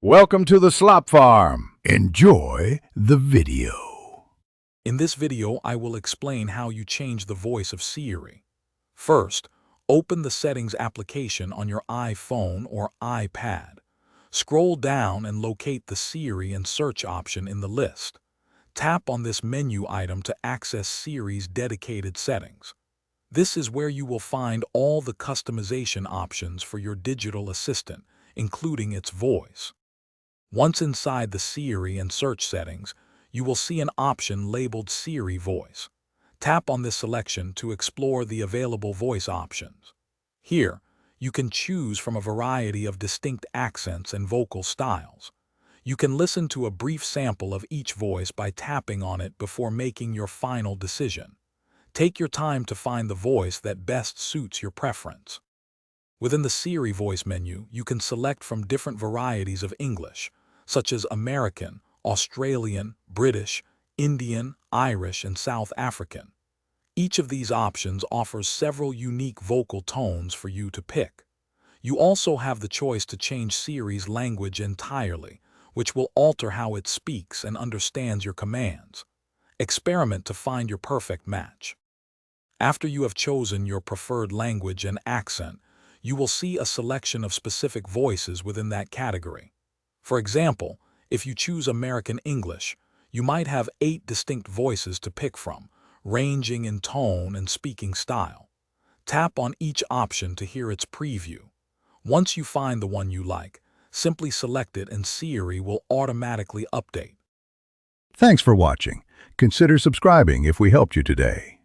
Welcome to the Slop Farm. Enjoy the video. In this video, I will explain how you change the voice of Siri. First, open the Settings application on your iPhone or iPad. Scroll down and locate the Siri and Search option in the list. Tap on this menu item to access Siri's dedicated settings. This is where you will find all the customization options for your digital assistant, including its voice. Once inside the Siri and Search settings, you will see an option labeled Siri Voice. Tap on this selection to explore the available voice options. Here, you can choose from a variety of distinct accents and vocal styles. You can listen to a brief sample of each voice by tapping on it before making your final decision. Take your time to find the voice that best suits your preference. Within the Siri Voice menu, you can select from different varieties of English, such as American, Australian, British, Indian, Irish, and South African. Each of these options offers several unique vocal tones for you to pick. You also have the choice to change Siri's language entirely, which will alter how it speaks and understands your commands. Experiment to find your perfect match. After you have chosen your preferred language and accent, you will see a selection of specific voices within that category. For example, if you choose American English, you might have 8 distinct voices to pick from, ranging in tone and speaking style. Tap on each option to hear its preview. Once you find the one you like, simply select it and Siri will automatically update. Thanks for watching. Consider subscribing if we helped you today.